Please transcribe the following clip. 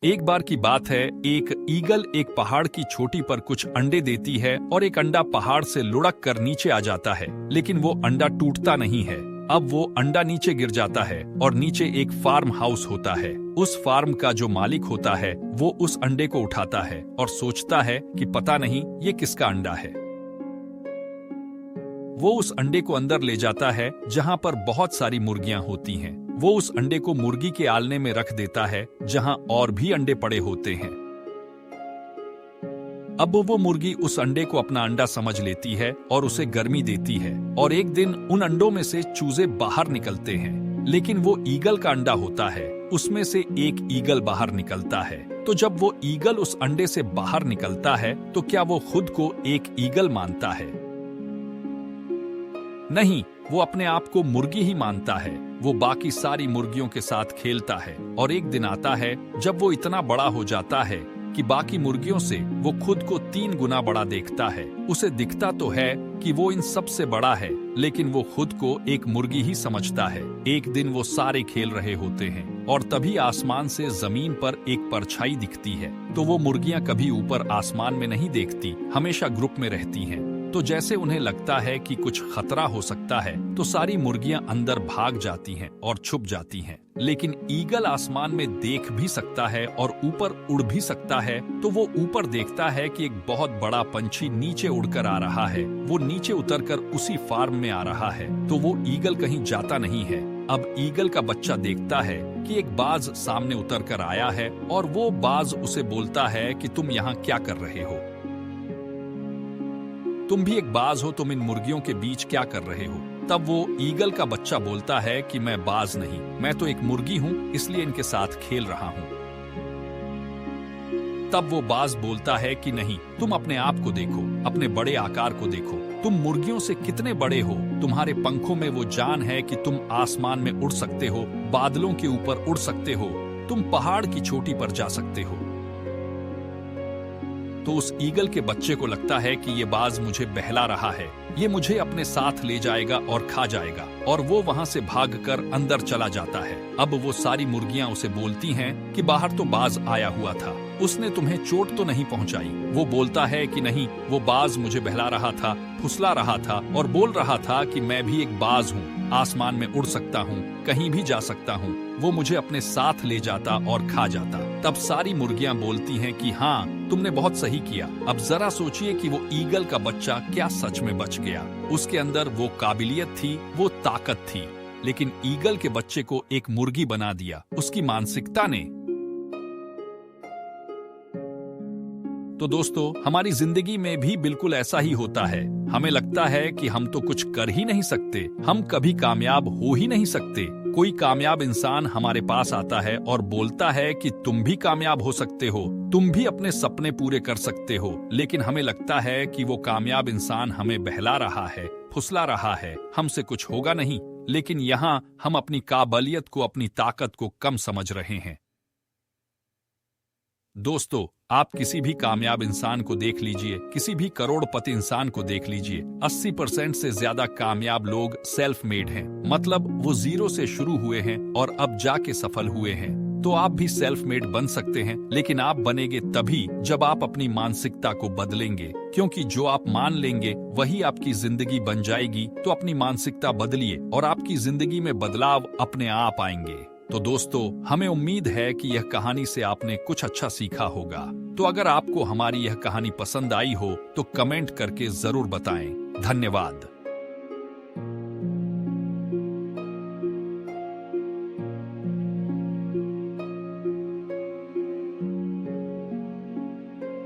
एक बार की बात है, एक ईगल एक पहाड़ की चोटी पर कुछ अंडे देती है और एक अंडा पहाड़ से लुढ़क कर नीचे आ जाता है, लेकिन वो अंडा टूटता नहीं है। अब वो अंडा नीचे गिर जाता है और नीचे एक फार्म हाउस होता है। उस फार्म का जो मालिक होता है वो उस अंडे को उठाता है और सोचता है कि पता नहीं ये किसका अंडा है। वो उस अंडे को अंदर ले जाता है जहां पर बहुत सारी मुर्गियां होती हैं। वो उस अंडे को मुर्गी के आलने में रख देता है जहां और भी अंडे पड़े होते हैं। अब वो मुर्गी उस अंडे को अपना अंडा समझ लेती है और उसे गर्मी देती है और एक दिन उन अंडों में से चूजे बाहर निकलते हैं, लेकिन वो ईगल का अंडा होता है। उसमें से एक ईगल बाहर निकलता है। तो जब वो ईगल उस अंडे से बाहर निकलता है तो क्या वो खुद को एक ईगल मानता है? नहीं, वो अपने आप को मुर्गी ही मानता है। वो बाकी सारी मुर्गियों के साथ खेलता है और एक दिन आता है जब वो इतना बड़ा हो जाता है कि बाकी मुर्गियों से वो खुद को 3 गुना बड़ा देखता है। उसे दिखता तो है कि वो इन सब से बड़ा है, लेकिन वो खुद को एक मुर्गी ही समझता है। एक दिन वो सारे खेल रहे होते हैं और तभी आसमान से जमीन पर एक परछाई दिखती है। तो वो मुर्गियां कभी ऊपर आसमान में नहीं देखती, हमेशा ग्रुप में रहती हैं। तो जैसे उन्हें लगता है कि कुछ खतरा हो सकता है तो सारी मुर्गियां अंदर भाग जाती हैं और छुप जाती हैं। लेकिन ईगल आसमान में देख भी सकता है और ऊपर उड़ भी सकता है। तो वो ऊपर देखता है कि एक बहुत बड़ा पंछी नीचे उड़कर आ रहा है। वो नीचे उतरकर उसी फार्म में आ रहा है। तो वो ईगल कहीं जाता नहीं है। अब ईगल का बच्चा देखता है कि एक बाज सामने उतर कर आया है और वो बाज उसे बोलता है कि तुम यहाँ क्या कर रहे हो? तुम भी एक बाज हो, तुम इन मुर्गियों के बीच क्या कर रहे हो? तब वो ईगल का बच्चा बोलता है कि मैं बाज नहीं, मैं तो एक मुर्गी हूं, इसलिए इनके साथ खेल रहा हूं। तब वो बाज बोलता है कि नहीं, तुम अपने आप को देखो, अपने बड़े आकार को देखो। तुम मुर्गियों से कितने बड़े हो। तुम्हारे पंखों में वो जान है कि तुम आसमान में उड़ सकते हो, बादलों के ऊपर उड़ सकते हो, तुम पहाड़ की चोटी पर जा सकते हो। तो उस ईगल के बच्चे को लगता है कि ये बाज मुझे बहला रहा है, ये मुझे अपने साथ ले जाएगा और खा जाएगा, और वो वहां से भागकर अंदर चला जाता है। अब वो सारी मुर्गियां उसे बोलती हैं कि बाहर तो बाज आया हुआ था, उसने तुम्हें चोट तो नहीं पहुंचाई। वो बोलता है कि नहीं, वो बाज मुझे बहला रहा था, फुसला रहा था और बोल रहा था कि मैं भी एक बाज हूँ, आसमान में उड़ सकता हूँ, कहीं भी जा सकता हूँ। वो मुझे अपने साथ ले जाता और खा जाता। तब सारी मुर्गियां बोलती हैं कि हाँ, तुमने बहुत सही किया। अब जरा सोचिए कि वो ईगल का बच्चा क्या सच में बच गया। उसके अंदर वो काबिलियत थी, वो ताकत थी, लेकिन ईगल के बच्चे को एक मुर्गी बना दिया उसकी मानसिकता ने। तो दोस्तों, हमारी जिंदगी में भी बिल्कुल ऐसा ही होता है। हमें लगता है कि हम तो कुछ कर ही नहीं सकते, हम कभी कामयाब हो ही नहीं सकते। कोई कामयाब इंसान हमारे पास आता है और बोलता है कि तुम भी कामयाब हो सकते हो, तुम भी अपने सपने पूरे कर सकते हो। लेकिन हमें लगता है कि वो कामयाब इंसान हमें बहला रहा है, फुसला रहा है, हमसे कुछ होगा नहीं। लेकिन यहाँ हम अपनी काबिलियत को, अपनी ताकत को कम समझ रहे हैं। दोस्तों, आप किसी भी कामयाब इंसान को देख लीजिए, किसी भी करोड़पति इंसान को देख लीजिए, 80% से ज्यादा कामयाब लोग सेल्फ मेड हैं। मतलब वो जीरो से शुरू हुए हैं और अब जाके सफल हुए हैं। तो आप भी सेल्फ मेड बन सकते हैं, लेकिन आप बनेंगे तभी जब आप अपनी मानसिकता को बदलेंगे, क्योंकि जो आप मान लेंगे वही आपकी जिंदगी बन जाएगी। तो अपनी मानसिकता बदलिए और आपकी जिंदगी में बदलाव अपने आप आएंगे। तो दोस्तों, हमें उम्मीद है कि यह कहानी से आपने कुछ अच्छा सीखा होगा। तो अगर आपको हमारी यह कहानी पसंद आई हो तो कमेंट करके जरूर बताएं। धन्यवाद।